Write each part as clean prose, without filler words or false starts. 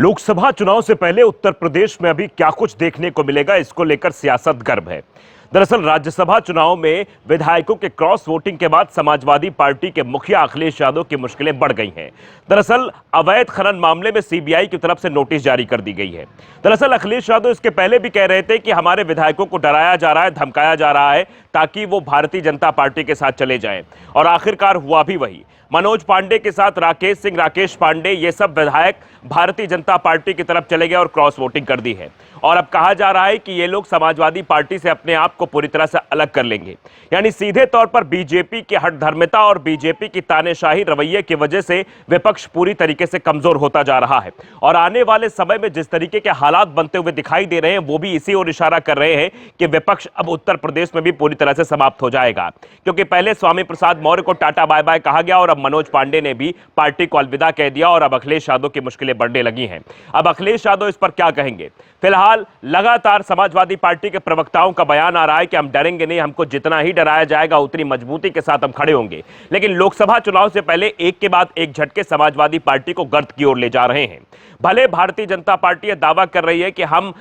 लोकसभा चुनाव से पहले उत्तर प्रदेश में अभी क्या कुछ देखने को मिलेगा, इसको लेकर सियासत गर्म है। दरअसल राज्यसभा चुनाव में विधायकों के क्रॉस वोटिंग के बाद समाजवादी पार्टी के मुखिया अखिलेश यादव की मुश्किलें बढ़ गई हैं। दरअसल अवैध खनन मामले में सीबीआई की तरफ से नोटिस जारी कर दी गई है। दरअसल अखिलेश यादव इसके पहले भी कह रहे थे कि हमारे विधायकों को डराया जा रहा है, धमकाया जा रहा है ताकि वो भारतीय जनता पार्टी के साथ चले जाएं, और आखिरकार हुआ भी वही। मनोज पांडे के साथ राकेश सिंह, राकेश पांडे, ये सब विधायक भारतीय जनता पार्टी की तरफ चले गए और क्रॉस वोटिंग कर दी है। और अब कहा जा रहा है कि ये लोग समाजवादी पार्टी से अपने आप को पूरी तरह से अलग कर लेंगे। यानी सीधे तौर पर बीजेपी की हठधर्मिता और बीजेपी की तानेशाही रवैये की वजह से विपक्ष पूरी तरीके से कमजोर होता जा रहा है। और आने वाले समय में जिस तरीके के हालात बनते हुए दिखाई दे रहे हैं, वो भी इसी ओर इशारा कर रहे हैं कि विपक्ष अब उत्तर प्रदेश में भी पूरी तरह से समाप्त हो जाएगा। क्योंकि पहले स्वामी प्रसाद मौर्य को टाटा बाय बाय कहा गया और अब मनोज पांडे ने भी पार्टी को अलविदा कह दिया और अब अखिलेश यादव की मुश्किलें बढ़ने लगी हैं। अब अखिलेश यादव इस पर क्या कहेंगे? फिलहाल लगातार समाजवादी पार्टी के प्रवक्ताओं का बयान आ रहा है कि हम डरेंगे नहीं, हमको जितना ही डराया जाएगा उतनी मजबूती के साथ हम खड़े होंगे। लेकिन लोकसभा चुनाव से पहले एक के बाद एक झटके समाजवादी पार्टी को गर्त की ओर ले जा रहे हैं। भले भारतीय जनता पार्टी यह दावा कर रही है कि हम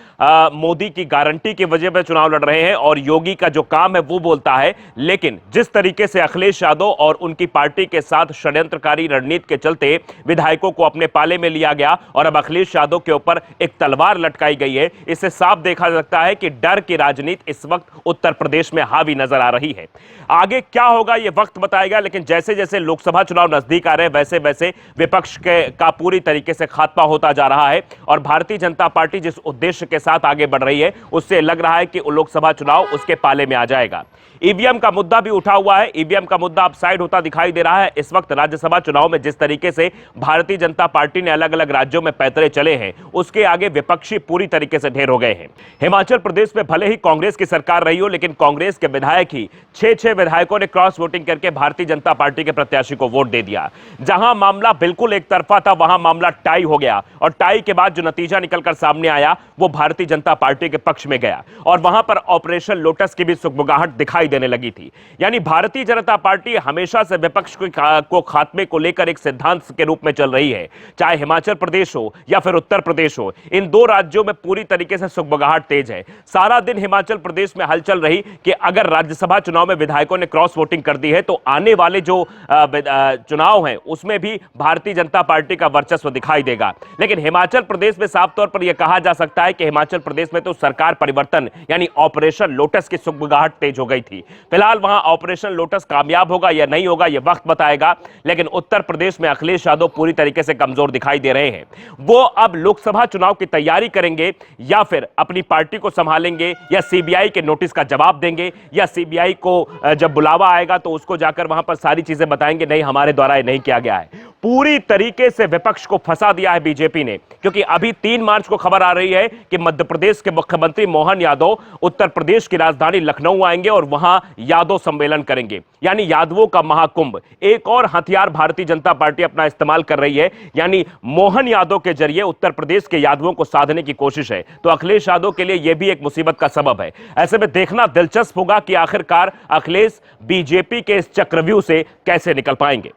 मोदी की गारंटी की वजह पर चुनाव लड़ रहे हैं और योगी का जो काम है वो बोलता है, लेकिन जिस तरीके से अखिलेश यादव और उनकी पार्टी के साथ षड्यंत्रकारी रणनीति के चलते विधायकों को अपने पाले में लिया गया और अब अखिलेश यादव के ऊपर एक तलवार लटकाई गई है, इससे साफ देखा जा सकता है कि डर की राजनीति इस वक्त उत्तर प्रदेश में हावी नजर आ रही है। आगे क्या होगा ये वक्त बताएगा, लेकिन जैसे जैसे लोकसभा चुनाव नजदीक आ रहे हैं वैसे वैसे विपक्ष का पूरी तरीके से खात्मा होता जा रहा है और भारतीय जनता पार्टी जिस उद्देश्य के साथ आगे बढ़ रही है उससे लग रहा है कि लोकसभा चुनाव उसके पाले में आ जाएगा। ईवीएम का मुद्दा भी उठा हुआ है। ईवीएम का मुद्दा अब साइड होता दिखाई दे रहा है। इस वक्त राज्यसभा चुनाव में जिस तरीके से भारतीय जनता पार्टी ने अलग अलग राज्यों में पैतरे चले हैं, उसके आगे विपक्षी पूरी तरीके से ढेर हो गए हैं। हिमाचल प्रदेश में भले ही कांग्रेस की सरकार रही हो, लेकिन कांग्रेस के विधायक ही 6 विधायकों ने क्रॉस वोटिंग करके भारतीय जनता पार्टी के प्रत्याशी को वोट दे दिया। जहां मामला बिल्कुल एक तरफा था, वहां मामला टाई हो गया और टाई के बाद जो नतीजा निकलकर सामने आया वो भारतीय जनता पार्टी के पक्ष में गया और वहां पर ऑपरेशन लोटस की भी सुगबुगाहट दिखाई देने लगी थी। यानी भारतीय जनता पार्टी हमेशा से विपक्ष को खात्मे को लेकर एक सिद्धांत के रूप में चल रही है। चाहे हिमाचल प्रदेश हो या फिर उत्तर प्रदेश हो, इन दो राज्यों में पूरी तरीके से सुगबुगाहट तेज है। सारा दिन हिमाचल प्रदेश में हलचल रही कि अगर राज्यसभा चुनाव में विधायकों ने क्रॉस वोटिंग कर दी है तो आने वाले जो चुनाव हैं उसमें भी भारतीय जनता पार्टी का वर्चस्व दिखाई देगा। लेकिन हिमाचल प्रदेश में साफ तौर पर यह कहा जा सकता है कि हिमाचल प्रदेश में तो सरकार परिवर्तन यानी ऑपरेशन लोटस की सुगबुगाहट तेज हो गई थी। फिलहाल वहां ऑपरेशन लोटस कामयाब होगा या नहीं होगा यह वक्त बताएगा, लेकिन उत्तर प्रदेश में अखिलेश यादव पूरी तरीके से कमजोर दिखाई दे रहे हैं। वो अब लोकसभा चुनाव की तैयारी करेंगे या फिर अपनी पार्टी को संभालेंगे या सीबीआई के नोटिस का जवाब देंगे या सीबीआई को जब बुलावा आएगा तो उसको जाकर वहां पर सारी चीजें बताएंगे, नहीं हमारे द्वारा ये नहीं किया गया है। पूरी तरीके से विपक्ष को फंसा दिया है बीजेपी ने, क्योंकि अभी 3 मार्च को खबर आ रही है कि मध्य प्रदेश के मुख्यमंत्री मोहन यादव उत्तर प्रदेश की राजधानी लखनऊ आएंगे और वहां यादव सम्मेलन करेंगे, यानी यादवों का महाकुंभ। एक और हथियार भारतीय जनता पार्टी अपना इस्तेमाल कर रही है, यानी मोहन यादव के जरिए उत्तर प्रदेश के यादवों को साधने की कोशिश है। तो अखिलेश यादव के लिए यह भी एक मुसीबत का सबब है। ऐसे में देखना दिलचस्प होगा कि आखिरकार अखिलेश बीजेपी के इस चक्रव्यूह से कैसे निकल पाएंगे।